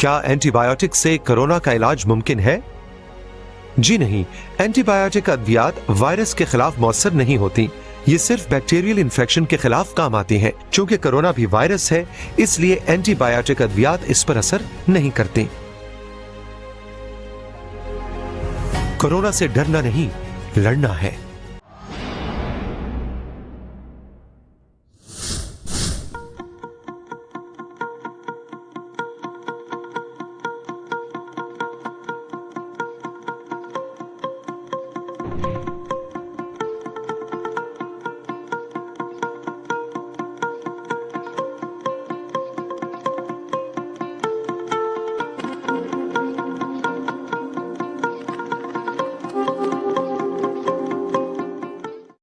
क्या एंटीबायोटिक से कोरोना का इलाज मुमकिन है? जी नहीं, एंटीबायोटिक अद्वियात वायरस के खिलाफ मौसर नहीं होती। ये सिर्फ बैक्टीरियल इन्फेक्शन के खिलाफ काम आती हैं। चूंकि कोरोना भी वायरस है, इसलिए एंटीबायोटिक अद्वियात इस पर असर नहीं करती। कोरोना से डरना नहीं, लड़ना है।